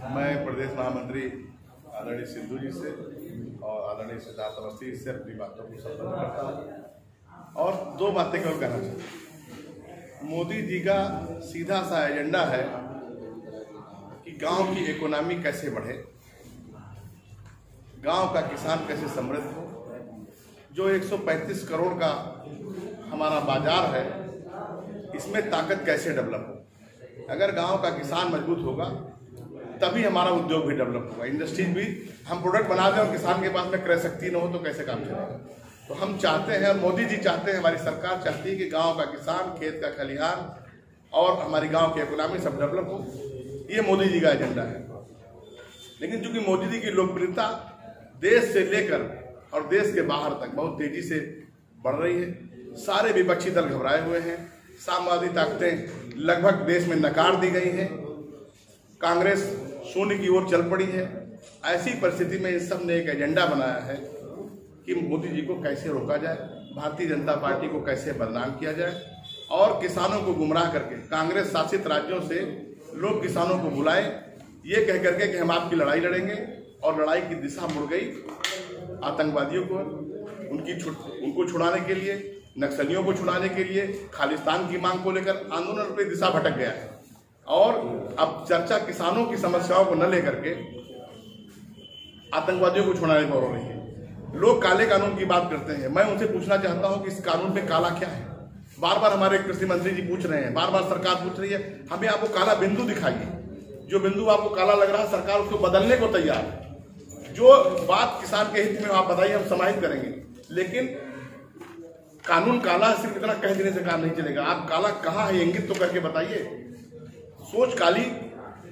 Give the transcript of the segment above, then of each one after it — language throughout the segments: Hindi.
मैं प्रदेश महामंत्री आदरणीय सिद्धू जी से और आदरणीय सिद्धार्थ अवस्थी से अपनी बातों को संबंध करता हूँ और दो बातें केवल कहना चाहता हूँ। मोदी जी का सीधा सा एजेंडा है कि गांव की इकोनॉमी कैसे बढ़े, गांव का किसान कैसे समृद्ध हो। जो 135 करोड़ का हमारा बाजार है, इसमें ताकत कैसे डेवलप हो। अगर गांव का किसान मजबूत होगा तभी हमारा उद्योग भी डेवलप होगा, इंडस्ट्रीज भी। हम प्रोडक्ट बना दें और किसान के पास में क्रय शक्ति न हो तो कैसे काम चलेगा। तो हम चाहते हैं, मोदी जी चाहते हैं, हमारी सरकार चाहती है कि गांव का किसान, खेत का खलिहान और हमारी गांव की इकोनॉमी सब डेवलप हो। ये मोदी जी का एजेंडा है। लेकिन चूंकि मोदी जी की लोकप्रियता देश से लेकर और देश के बाहर तक बहुत तेजी से बढ़ रही है, सारे विपक्षी दल घबराए हुए हैं, साम्यवादी ताकतें लगभग देश में नकार दी गई हैं, कांग्रेस शून्य की ओर चल पड़ी है। ऐसी परिस्थिति में इस सब ने एक एजेंडा बनाया है कि मोदी जी को कैसे रोका जाए, भारतीय जनता पार्टी को कैसे बदनाम किया जाए और किसानों को गुमराह करके कांग्रेस शासित राज्यों से लोग किसानों को बुलाएं ये कह करके कि हम आपकी लड़ाई लड़ेंगे, और लड़ाई की दिशा मुड़ गई आतंकवादियों को, उनको छुड़ाने के लिए, नक्सलियों को छुड़ाने के लिए, खालिस्तान की मांग को लेकर आंदोलन की दिशा भटक गया है। और अब चर्चा किसानों की समस्याओं को न लेकर के आतंकवादियों को छुड़ाने पर हो रही है। लोग काले कानून की बात करते हैं। मैं उनसे पूछना चाहता हूं कि इस कानून में काला क्या है। बार बार हमारे कृषि मंत्री जी पूछ रहे हैं, बार बार सरकार पूछ रही है, हमें आपको काला बिंदु दिखाइए। जो बिंदु आपको काला लग रहा है, सरकार उसको बदलने को तैयार है। जो बात किसान के हित में आप बताइए, हम समाहित करेंगे। लेकिन कानून काला सिर्फ इतना कह देने से काम नहीं चलेगा। आप काला कहाँ है इंगित तो करके बताइए। सोच काली,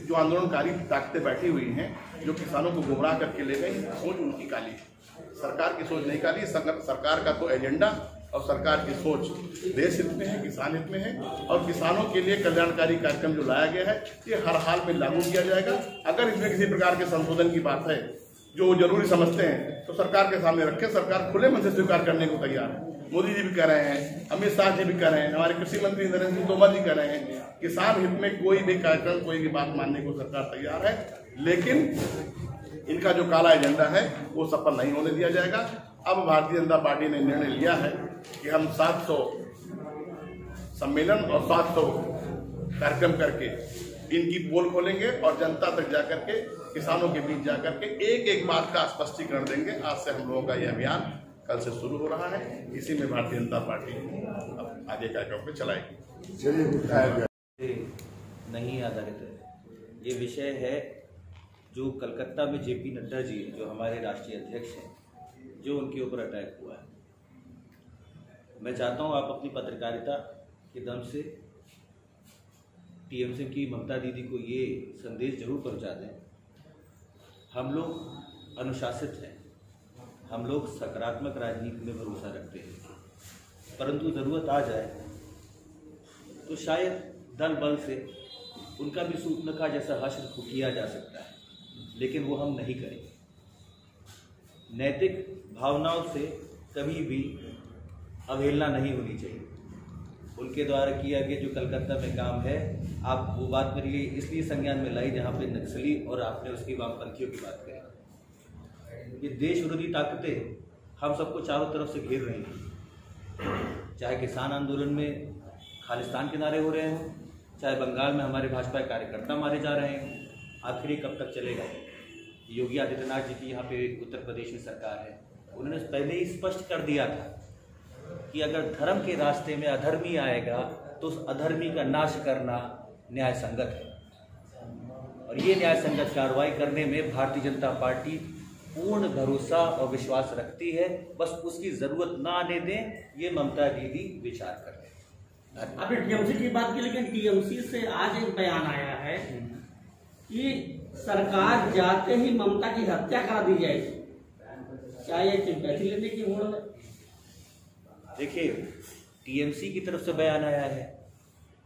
जो आंदोलनकारी ताकतें बैठी हुई हैं, जो किसानों को गुमराह करके ले गई, सोच उनकी काली है। सरकार की सोच नहीं काली। सरकार का तो एजेंडा और सरकार की सोच देश हित में है, किसान हित में है, और किसानों के लिए कल्याणकारी कार्यक्रम जो लाया गया है ये हर हाल में लागू किया जाएगा। अगर इसमें किसी प्रकार के संशोधन की बात है जो जरूरी समझते हैं तो सरकार के सामने रखें। सरकार खुले मन से स्वीकार करने को तैयार है। मोदी जी भी कह रहे हैं, अमित शाह जी भी कह रहे हैं, हमारे कृषि मंत्री नरेंद्र सिंह तोमर जी कह रहे हैं, किसान हित में कोई भी कार्यक्रम, कोई भी बात मानने को सरकार तैयार है। लेकिन इनका जो काला एजेंडा है वो सफल नहीं होने दिया जाएगा। अब भारतीय जनता पार्टी ने निर्णय लिया है कि हम 700 सम्मेलन और 700 कार्यक्रम करके इनकी पोल खोलेंगे और जनता तक जाकर के, किसानों के बीच जाकर के एक एक बात का स्पष्टीकरण देंगे। आज से हम लोगों का यह अभियान कल से शुरू हो रहा है। इसी में भारतीय जनता पार्टी अब आगे कार्यक्रम पे चलाएगी। नहीं आधारित है। ये विषय है जो कलकत्ता में जेपी नड्डा जी, जो हमारे राष्ट्रीय अध्यक्ष हैं, जो उनके ऊपर अटैक हुआ है। मैं चाहता हूँ आप अपनी पत्रकारिता के दम से टीएमसी की ममता दीदी को ये संदेश जरूर पहुँचा दें, हम लोग अनुशासित हैं, हम लोग सकारात्मक राजनीति में भरोसा रखते हैं, परंतु ज़रूरत आ जाए तो शायद दल बल से उनका भी सूतनका जैसा हश्र किया जा सकता है, लेकिन वो हम नहीं करेंगे। नैतिक भावनाओं से कभी भी अवहेलना नहीं होनी चाहिए। उनके द्वारा किया गया जो कलकत्ता में काम है, आप वो बात मेरे लिए इसलिए संज्ञान में लाई जहाँ पे नक्सली और आपने उसकी वामपंथियों की बात करी। ये देश विरोधी ताकतें हम सबको चारों तरफ से घेर रही हैं। चाहे किसान आंदोलन में खालिस्तान के नारे हो रहे हों, चाहे बंगाल में हमारे भाजपा कार्यकर्ता मारे जा रहे हैं, आखिर ये कब तक चलेगा। योगी आदित्यनाथ जी की यहाँ पे उत्तर प्रदेश में सरकार है, उन्होंने पहले ही स्पष्ट कर दिया था कि अगर धर्म के रास्ते में अधर्मी आएगा तो उस अधर्मी का नाश करना न्याय संगत है। और ये न्याय संगत कार्रवाई करने में भारतीय जनता पार्टी पूर्ण भरोसा और विश्वास रखती है। बस उसकी जरूरत ना आने दें, ये ममता दीदी विचार कर रहे हैं। आपने टीएमसी की बात की, लेकिन टीएमसी से आज एक बयान आया है कि सरकार जाते ही ममता की हत्या करा दी जाएगी। क्या ये सिंपैथी लेने की होड़ है? देखिए, टीएमसी की तरफ से बयान आया है,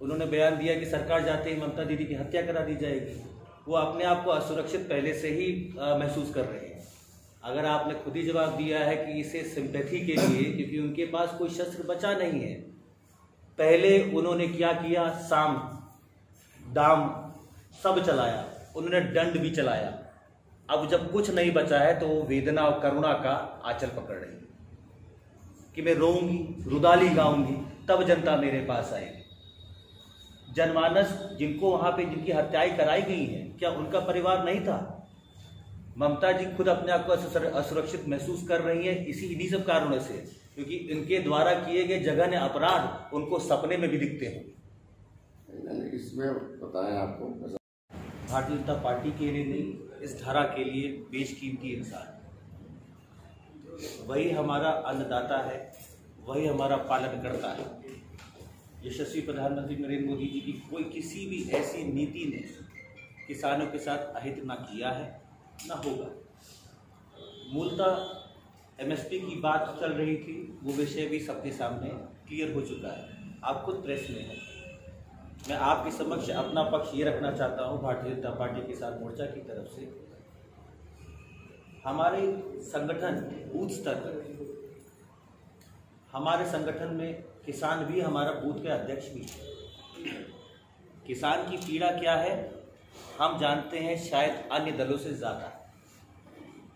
उन्होंने बयान दिया कि सरकार जाते ही ममता दीदी की हत्या करा दी जाएगी। वो अपने आप को असुरक्षित पहले से ही महसूस कर रहे हैं। अगर आपने खुद ही जवाब दिया है कि इसे सिंपैथी के लिए, क्योंकि उनके पास कोई शस्त्र बचा नहीं है। पहले उन्होंने क्या किया, साम दाम सब चलाया, उन्होंने दंड भी चलाया। अब जब कुछ नहीं बचा है तो वो वेदना और करुणा का आंचल पकड़ रही है कि मैं रोऊंगी, रुदाली गाऊंगी, तब जनता मेरे पास आएगी। जनमानस जिनको वहां पे जिनकी हत्याएं कराई गई हैं, क्या उनका परिवार नहीं था? ममता जी खुद अपने आप को असुरक्षित महसूस कर रही हैं इन्हीं सब कारणों से, क्योंकि इनके द्वारा किए गए जघन्य अपराध उनको सपने में भी दिखते हैं। इसमें बताएं आपको भारतीय जनता पार्टी के लिए नहीं, इस धारा के लिए बेशकीमती इंसान, वही हमारा अन्नदाता है, वही हमारा पालन करता है। यशस्वी प्रधानमंत्री नरेंद्र मोदी जी की कोई किसी भी ऐसी नीति ने किसानों के साथ अहित ना किया है ना होगा। मूलतः एमएसपी की बात चल रही थी, वो विषय भी सबके सामने क्लियर हो चुका है। आप खुद प्रेस में हैं, मैं आपके समक्ष अपना पक्ष ये रखना चाहता हूँ भारतीय जनता पार्टी किसान मोर्चा की तरफ से। हमारे संगठन बूथ स्तर पर, हमारे संगठन में किसान भी हमारा बूथ के अध्यक्ष भी है। किसान की पीड़ा क्या है हम जानते हैं, शायद अन्य दलों से ज़्यादा।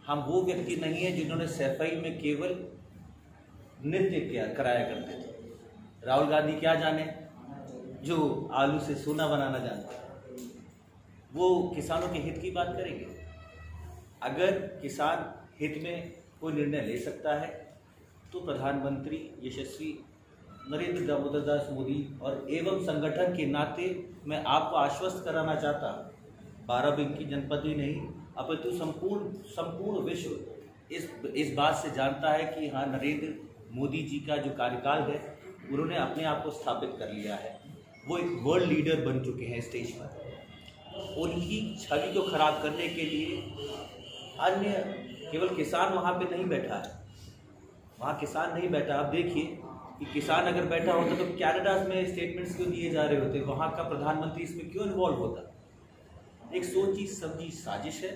हम वो व्यक्ति नहीं है जिन्होंने सफाई में केवल नृत्य कराया करते थे। राहुल गांधी क्या जाने जो आलू से सोना बनाना जानते हैं, वो किसानों के हित की बात करेंगे। अगर किसान हित में कोई निर्णय ले सकता है तो प्रधानमंत्री यशस्वी नरेंद्र दामोदर दास मोदी और एवं संगठन के नाते मैं आपको आश्वस्त कराना चाहता हूँ, बाराबंकी जनपद ही नहीं अपितु संपूर्ण विश्व इस बात से जानता है कि हाँ, नरेंद्र मोदी जी का जो कार्यकाल है उन्होंने अपने आप को स्थापित कर लिया है। वो एक वर्ल्ड लीडर बन चुके हैं स्टेज पर। उनकी छवि को खराब करने के लिए अन्य केवल किसान वहाँ पे नहीं बैठा है, वहाँ किसान नहीं बैठा। आप देखिए कि किसान अगर बैठा होता तो कनाडा में स्टेटमेंट्स क्यों दिए जा रहे होते, वहाँ का प्रधानमंत्री इसमें क्यों इन्वॉल्व होता। एक सोची समझी साजिश है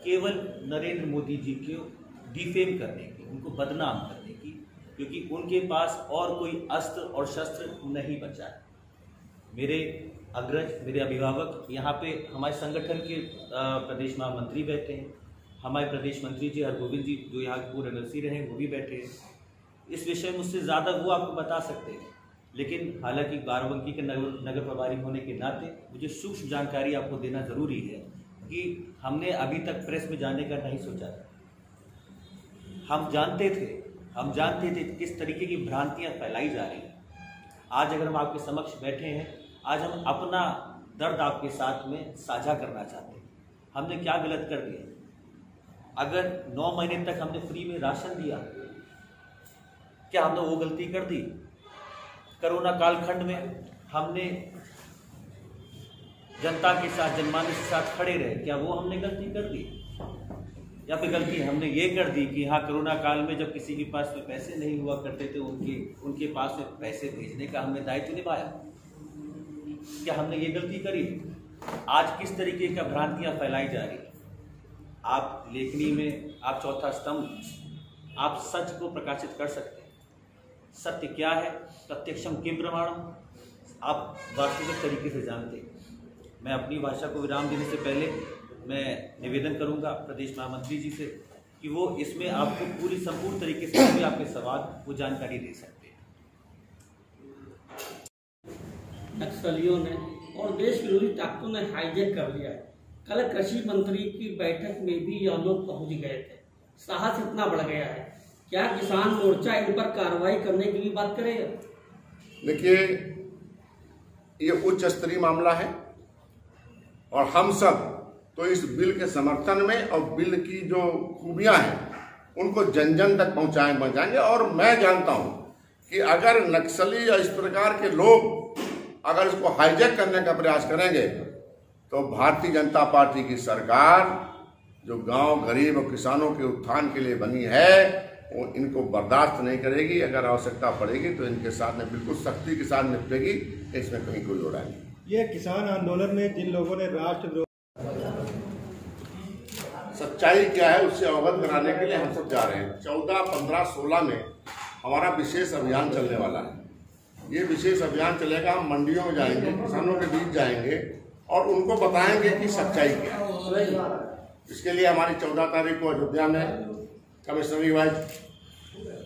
केवल नरेंद्र मोदी जी को डिफेम करने की, उनको बदनाम करने की, क्योंकि उनके पास और कोई अस्त्र और शस्त्र नहीं बचा है। मेरे अग्रज, मेरे अभिभावक यहाँ पे हमारे संगठन के प्रदेश महामंत्री बैठे हैं, हमारे प्रदेश मंत्री जी हरगोविंद जी जो यहाँ के पूर्व एमएलसी रहे वो भी बैठे हैं। इस विषय में मुझसे ज़्यादा वो आपको बता सकते हैं, लेकिन हालांकि बाराबंकी के नगर प्रभारी होने के नाते मुझे सूक्ष्म जानकारी आपको देना ज़रूरी है कि हमने अभी तक प्रेस में जाने का नहीं सोचा था। हम जानते थे किस तरीके की भ्रांतियाँ फैलाई जा रही हैं। आज अगर हम आपके समक्ष बैठे हैं, आज हम अपना दर्द आपके साथ में साझा करना चाहते हैं। हमने क्या गलत कर दिया? अगर 9 महीने तक हमने फ्री में राशन दिया, क्या हमने वो गलती कर दी? कोरोना कालखंड में हमने जनता के साथ, जनमानस के साथ खड़े रहे, क्या वो हमने गलती कर दी? या फिर गलती हमने ये कर दी कि हाँ, कोरोना काल में जब किसी के पास में पैसे नहीं हुआ करते थे उनके पास में पैसे भेजने का हमने दायित्व निभाया? क्या हमने ये गलती करी? आज किस तरीके का भ्रांतियां फैलाई जा रही? आप लेखनी में, आप चौथा स्तंभ, आप सच को प्रकाशित कर सकते हैं। सत्य क्या है, प्रत्यक्षम किम प्रमाणम, आप वास्तविक तरीके से जानते हैं। मैं अपनी भाषा को विराम देने से पहले मैं निवेदन करूंगा प्रदेश महामंत्री जी से कि वो इसमें आपको पूरी संपूर्ण तरीके से भी आपके सवाल वो जानकारी दे सकते हैं। नक्सलियों ने और देश विरोधी ताकतों ने हाईजैक कर लिया है। कल कृषि मंत्री की बैठक में भी यह लोग पहुंच गए थे। साहस इतना बढ़ गया है, क्या किसान मोर्चा इन पर कार्रवाई करने की भी बात करेगा? देखिए, ये उच्च स्तरीय मामला है और हम सब तो इस बिल के समर्थन में और बिल की जो खूबियां हैं उनको जन जन तक पहुंचाएंगे। और मैं जानता हूं कि अगर नक्सली या इस प्रकार के लोग अगर इसको हाईजैक करने का प्रयास करेंगे तो भारतीय जनता पार्टी की सरकार जो गांव गरीब और किसानों के उत्थान के लिए बनी है वो इनको बर्दाश्त नहीं करेगी। अगर आवश्यकता पड़ेगी तो इनके साथ में बिल्कुल सख्ती के साथ निपटेगी, इसमें कहीं कोई लोड़ा नहीं। ये किसान आंदोलन में जिन लोगों ने राष्ट्र सच्चाई क्या है उससे अवगत कराने के लिए हम सब जा रहे हैं। 14, 15, 16 में हमारा विशेष अभियान चलने वाला है। ये विशेष अभियान चलेगा, हम मंडियों में जाएंगे, किसानों के बीच जाएंगे और उनको बताएंगे कि सच्चाई क्या है। इसके लिए हमारी 14 तारीख को अयोध्या में कमिश्नरी वाइज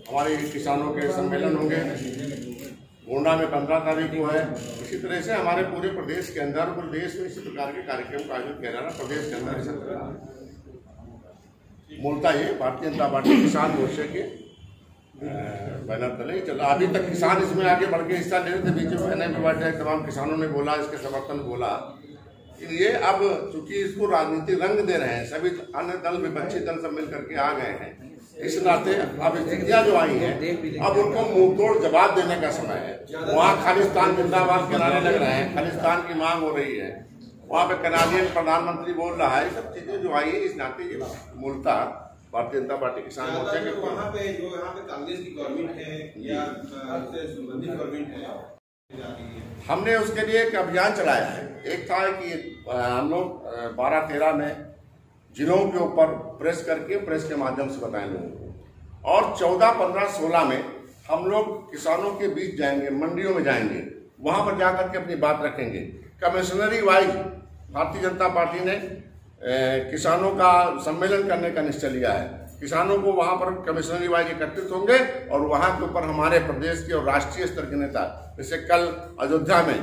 हमारे किसानों के सम्मेलन होंगे, गोंडा में 15 तारीख को है। इसी तरह से हमारे पूरे प्रदेश के अंदर, पूरे देश में इसी प्रकार के कार्यक्रम का आयोजन किया जा रहा है। प्रदेश के अंदर इसी तरह मूलतः ये भारतीय जनता पार्टी किसान मोर्चे के बैनर तले चला। अभी तक किसान इसमें आगे बढ़ के हिस्सा ले रहे थे, बीच में एनएम बैठे तमाम किसानों ने बोला, इसके समर्थन बोला। ये अब चूंकि इसको राजनीतिक रंग दे रहे हैं, सभी अन्य दल विपक्षी दल सब मिल करके आ गए हैं, इस नाते अब स्थितियां जो आई हैं अब उनको मुंह तोड़ जवाब देने का समय है। वहाँ खालिस्तान जिंदाबाद के नारे लग रहे हैं, खालिस्तान की मांग हो रही है, वहाँ पे कनाडियन प्रधानमंत्री बोल रहा है। सब चीजें जो आई है इस नाते ये मूलतः भारतीय जनता पार्टी किसान मोर्चा के वहाँ पे जो यहाँ पे कांग्रेस की गवर्नमेंट है या संबंधित गवर्नमेंट है, हमने उसके लिए एक अभियान चलाया है। एक था कि हम लोग 12-13 में जिलों के ऊपर प्रेस करके प्रेस के माध्यम से बताएं लोगों को, और 14, 15, 16 में हम लोग किसानों के बीच जाएंगे, मंडियों में जाएंगे, वहां पर जाकर के अपनी बात रखेंगे। कमिश्नरी वाइज भारतीय जनता पार्टी ने किसानों का सम्मेलन करने का निश्चय लिया है। किसानों को वहां पर कमिश्नरी वाइज एकत्रित होंगे और वहां के ऊपर हमारे प्रदेश के और राष्ट्रीय स्तर के नेता, जैसे कल अयोध्या में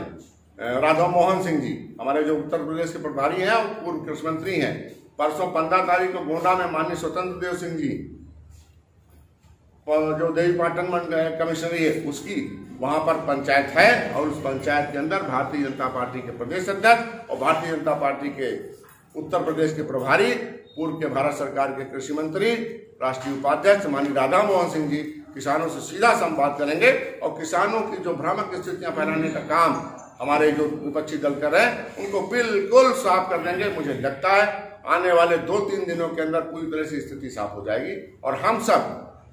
राधा मोहन सिंह जी हमारे जो उत्तर प्रदेश के प्रभारी हैं और पूर्व कृषि मंत्री हैं, परसों 15 तारीख को गोंडा में माननीय स्वतंत्र देव सिंह जी जो देवी पाटन कमिश्नरी है उसकी वहां पर पंचायत है, और उस पंचायत के अंदर भारतीय जनता पार्टी के प्रदेश अध्यक्ष और भारतीय जनता पार्टी के उत्तर प्रदेश के प्रभारी, पूर्व के भारत सरकार के कृषि मंत्री, राष्ट्रीय उपाध्यक्ष माननीय राधा मोहन सिंह जी किसानों से सीधा संवाद करेंगे और किसानों की जो भ्रामक स्थितियां फैलाने का काम हमारे जो विपक्षी दल कर रहे हैं उनको बिल्कुल साफ कर देंगे। मुझे लगता है आने वाले 2-3 दिनों के अंदर पूरी तरह से स्थिति साफ हो जाएगी और हम सब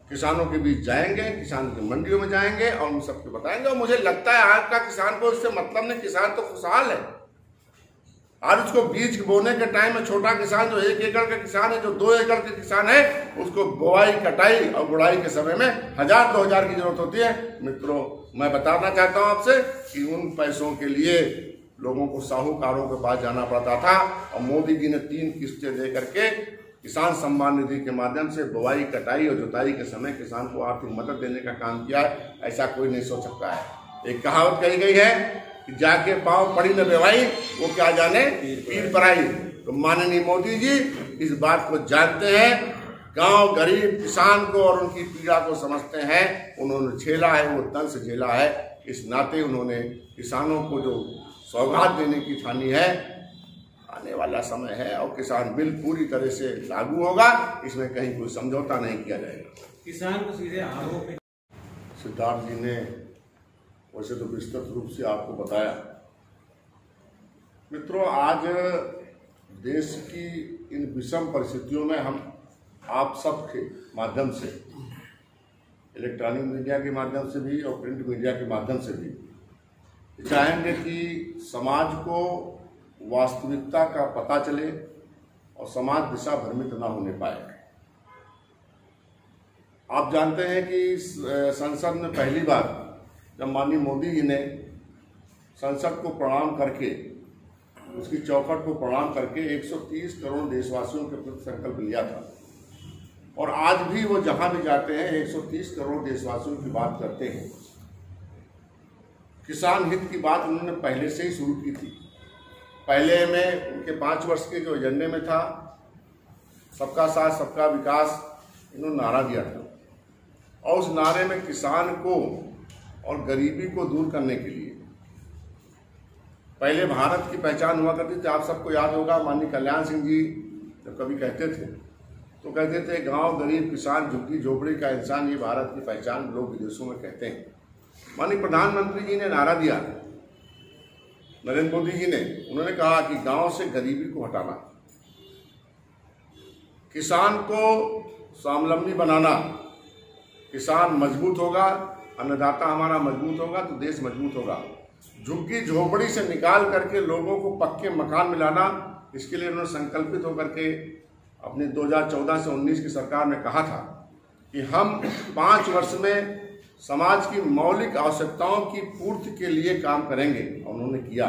किसानों के बीच जाएंगे, किसान की मंडियों में जाएंगे और उन सबको बताएंगे। और मुझे लगता है आज का किसान को इससे मतलब नहीं, किसान तो खुशहाल है। आज उसको बीज बोने के टाइम में छोटा किसान जो 1 एकड़ का किसान है, जो 2 एकड़ के किसान है, उसको बुआई, कटाई और गुड़ाई के समय में 1000-2000 की जरूरत होती है। मित्रों, मैं बताना चाहता हूं आपसे कि उन पैसों के लिए लोगों को साहूकारों के पास जाना पड़ता था और मोदी जी ने 3 किस्तें दे करके किसान सम्मान निधि के माध्यम से बुआई, कटाई और जुताई के समय किसान को आर्थिक मदद देने का काम किया है। ऐसा कोई नहीं सोच सकता है। एक कहावत कही गई है कि जाके पाँव पड़ी न बेवाई, वो क्या जाने पीर पराई। तो माननीय मोदी जी इस बात को जानते हैं, गांव गरीब किसान को और उनकी पीड़ा को समझते हैं। उन्होंने झेला है, वो तन से झेला है। इस नाते उन्होंने किसानों को जो सौगात देने की ठानी है, आने वाला समय है और किसान बिल पूरी तरह से लागू होगा, इसमें कहीं कोई समझौता नहीं किया जाएगा। किसान को सीधे आरोप है। सिद्धार्थ जी ने वैसे तो विस्तृत रूप से आपको बताया। मित्रों, आज देश की इन विषम परिस्थितियों में हम आप सब के माध्यम से, इलेक्ट्रॉनिक मीडिया के माध्यम से भी और प्रिंट मीडिया के माध्यम से भी चाहेंगे कि समाज को वास्तविकता का पता चले और समाज दिशा भ्रमित ना होने पाए। आप जानते हैं कि संसद में पहली बार जब माननीय मोदी जी ने संसद को प्रणाम करके, उसकी चौखट को प्रणाम करके 130 करोड़ देशवासियों के प्रति संकल्प लिया था, और आज भी वो जहां भी जाते हैं 130 करोड़ देशवासियों की बात करते हैं। किसान हित की बात उन्होंने पहले से ही शुरू की थी। पहले में उनके 5 वर्ष के जो एजेंडे में था सबका साथ सबका विकास, इन्होंने नारा दिया था, और उस नारे में किसान को और गरीबी को दूर करने के लिए पहले भारत की पहचान हुआ करती थी। आप सबको याद होगा माननीय कल्याण सिंह जी जब कभी कहते थे तो कहते थे गांव गरीब किसान झुग्गी झोपड़ी का इंसान, ये भारत की पहचान लोग विदेशों में कहते हैं। माननीय प्रधानमंत्री जी ने नारा दिया, नरेंद्र मोदी जी ने, उन्होंने कहा कि गांव से गरीबी को हटाना, किसान को स्वावलंबी बनाना। किसान मजबूत होगा, अन्नदाता हमारा मजबूत होगा तो देश मजबूत होगा। झुग्गी झोपड़ी से निकाल करके लोगों को पक्के मकान मिलाना, इसके लिए उन्होंने संकल्पित होकर के अपनी 2014 से 19 की सरकार ने कहा था कि हम 5 वर्ष में समाज की मौलिक आवश्यकताओं की पूर्ति के लिए काम करेंगे, और उन्होंने किया।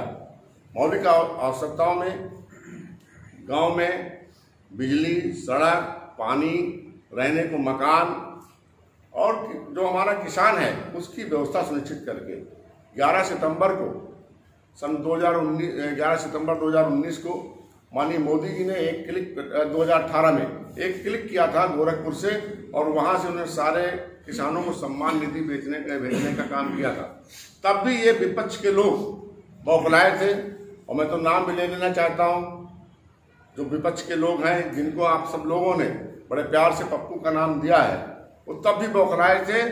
मौलिक आवश्यकताओं में गांव में बिजली, सड़क, पानी, रहने को मकान और जो हमारा किसान है उसकी व्यवस्था सुनिश्चित करके 11 सितंबर को सन 11 सितंबर 2019 को माननीय मोदी जी ने एक क्लिक 2018 में एक क्लिक किया था गोरखपुर से, और वहां से उन्होंने सारे किसानों को सम्मान निधि भेजने का काम किया था। तब भी ये विपक्ष के लोग बौखलाए थे, और मैं तो नाम भी ले लेना चाहता हूं। जो विपक्ष के लोग हैं जिनको आप सब लोगों ने बड़े प्यार से पप्पू का नाम दिया है, वो तब भी बौखलाए थे,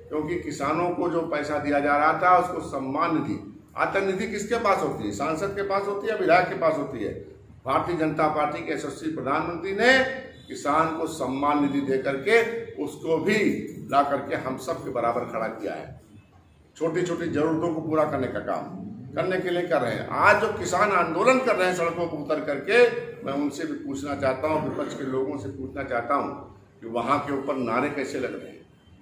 क्योंकि किसानों को जो पैसा दिया जा रहा था उसको सम्मान निधि, आतंक निधि किसके पास होती है? सांसद के पास होती है, विधायक के पास होती है। भारतीय जनता पार्टी के यशस्वी प्रधानमंत्री ने किसान को सम्मान निधि दे करके उसको भी ला करके हम सब के बराबर खड़ा किया है। छोटी छोटी जरूरतों को पूरा करने का काम करने के लिए कर रहे हैं। आज जो किसान आंदोलन कर रहे हैं सड़कों पर उतर करके, मैं उनसे भी पूछना चाहता हूं, विपक्ष के लोगों से पूछना चाहता हूं कि वहां के ऊपर नारे कैसे लग रहे हैं?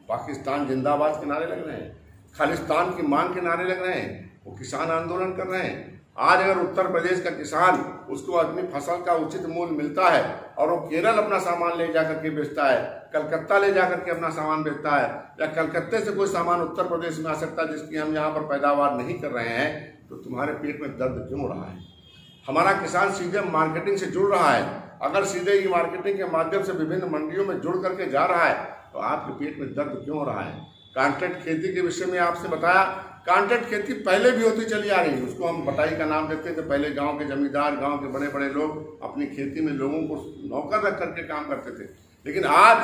पाकिस्तान जिंदाबाद के नारे लग रहे हैं, खालिस्तान की मांग के नारे लग रहे हैं, वो किसान आंदोलन कर रहे हैं। आज अगर उत्तर प्रदेश का किसान, उसको अपनी फसल का उचित मूल्य मिलता है और वो केरल अपना सामान ले जाकर के बेचता है, कलकत्ता ले जाकर के अपना सामान बेचता है, या कलकत्ते से कोई सामान उत्तर प्रदेश में आ सकता है जिसकी हम यहाँ पर पैदावार नहीं कर रहे हैं, तो तुम्हारे पेट में दर्द क्यों हो रहा है? हमारा किसान सीधे मार्केटिंग से जुड़ रहा है। अगर सीधे ई मार्केटिंग के माध्यम से विभिन्न मंडियों में जुड़ करके जा रहा है, तो आपके पेट में दर्द क्यों हो रहा है? कॉन्ट्रैक्ट खेती के विषय में आपसे बताया, कॉन्ट्रैक्ट खेती पहले भी होती चली आ रही, उसको हम बटाई का नाम देते थे। पहले गांव के जमींदार, गांव के बड़े बड़े लोग अपनी खेती में लोगों को नौकर रख करके काम करते थे, लेकिन आज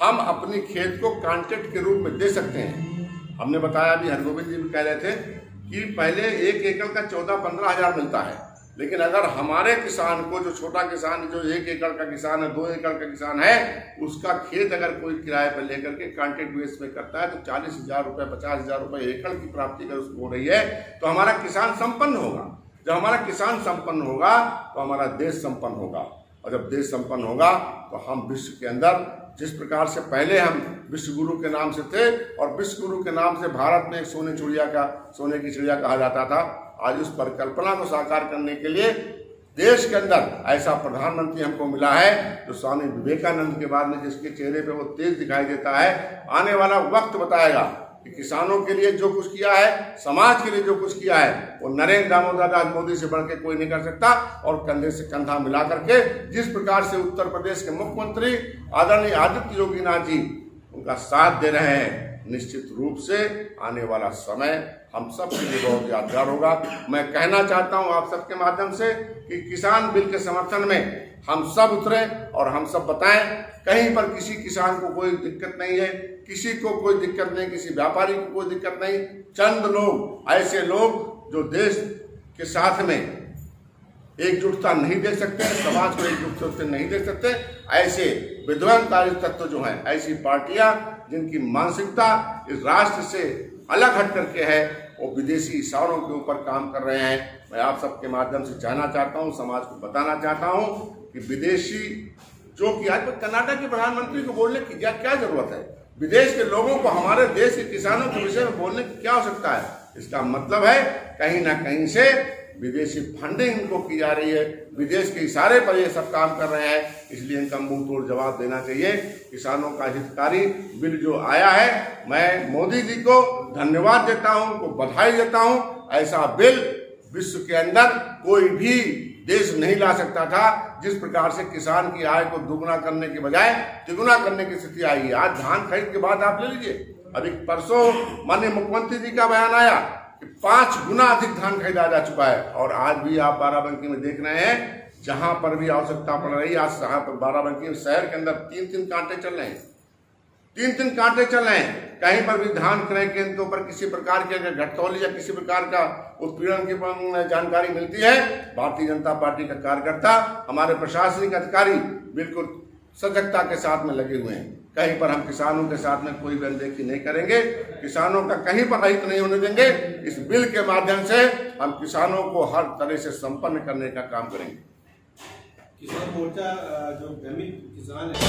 हम अपनी खेत को कॉन्ट्रैक्ट के रूप में दे सकते हैं। हमने बताया, अभी हरगोविंद जी भी कह रहे थे कि पहले 1 एकड़ का 14-15 हज़ार मिलता है, लेकिन अगर हमारे किसान को, जो छोटा किसान, जो 1 एकड़ का किसान है, 2 एकड़ का किसान है, उसका खेत अगर कोई किराए पर लेकर के कॉन्ट्रैक्ट बेस में करता है, तो 40,000 रुपये, 50,000 रुपये एकड़ की प्राप्ति अगर उसको हो रही है, तो हमारा किसान संपन्न होगा। जब हमारा किसान संपन्न होगा तो हमारा देश संपन्न होगा, और जब देश संपन्न होगा तो हम विश्व के अंदर, जिस प्रकार से पहले हम विश्व गुरु के नाम से थे और विश्व गुरु के नाम से भारत में एक सोने की चिड़िया कहा जाता था, आज उस परिकल्पना को साकार करने के लिए देश के अंदर ऐसा प्रधानमंत्री हमको मिला है जो स्वामी विवेकानंद के बाद में, जिसके चेहरे पे वो तेज दिखाई देता है। आने वाला वक्त बताएगा कि किसानों के लिए जो कुछ किया है, समाज के लिए जो कुछ किया है, वो नरेंद्र दामोदर दास मोदी से बढ़ के कोई नहीं कर सकता। और कंधे से कंधा मिला करके जिस प्रकार से उत्तर प्रदेश के मुख्यमंत्री आदरणीय आदित्य योगी नाथ जी उनका साथ दे रहे हैं, निश्चित रूप से आने वाला समय हम सब के लिए बहुत यादगार होगा। मैं कहना चाहता हूं आप सबके माध्यम से कि किसान बिल के समर्थन में हम सब उतरे और हम सब बताएं, कहीं पर किसी किसान को कोई दिक्कत नहीं है, किसी को कोई दिक्कत नहीं, किसी व्यापारी को कोई दिक्कत नहीं। चंद लोग, ऐसे लोग जो देश के साथ में एकजुटता नहीं दे सकते, समाज को एकजुटता नहीं दे सकते, ऐसे विध्वंसकारी तत्व जो हैं, ऐसी पार्टियां जिनकी मानसिकता इस राष्ट्र से अलग हट करके है, वो विदेशी इशारों के ऊपर काम कर रहे हैं। मैं आप सबके माध्यम से कहना चाहता हूं, समाज को बताना चाहता हूं कि विदेशी, जो कि आज कर्नाटक के प्रधानमंत्री को बोलने की क्या जरूरत है? विदेश के लोगों को हमारे देश के किसानों के विषय में बोलने की क्या आवश्यकता है? इसका मतलब है कहीं ना कहीं से विदेशी फंडिंग इनको की जा रही है, विदेश के इशारे पर ये सब काम कर रहे हैं, इसलिए इनका मुंह तोड़ जवाब देना चाहिए। किसानों का हितकारी बिल जो आया है, मैं मोदी जी को धन्यवाद देता हूं, उनको बधाई देता हूं। ऐसा बिल विश्व के अंदर कोई भी देश नहीं ला सकता था। जिस प्रकार से किसान की आय को दुगुना करने के बजाय तिगुना करने की स्थिति आई है। आज धान खरीद के बाद आप ले लीजिए, अभी परसों माननीय मुख्यमंत्री जी का बयान आया कि 5 गुना अधिक धान खरीदा जा चुका है। और आज भी आप बाराबंकी में देख रहे हैं, जहां पर भी आवश्यकता पड़ रही है, आज बाराबंकी शहर के अंदर 3-3 कांटे चल रहे हैं, 3-3 कांटे चल रहे हैं। कहीं पर भी धान क्रय केंद्रों पर किसी प्रकार के घटतौली या किसी प्रकार का उत्पीड़न की जानकारी मिलती है, भारतीय जनता पार्टी का कार्यकर्ता, हमारे प्रशासनिक अधिकारी बिल्कुल सजगता के साथ में लगे हुए हैं। कहीं पर हम किसानों के साथ में कोई भी अनदेखी नहीं करेंगे, किसानों का कहीं पर रहित नहीं होने देंगे। इस बिल के माध्यम से हम किसानों को हर तरह से संपन्न करने का काम करेंगे। किसान मोर्चा जो भ्रमित किसान है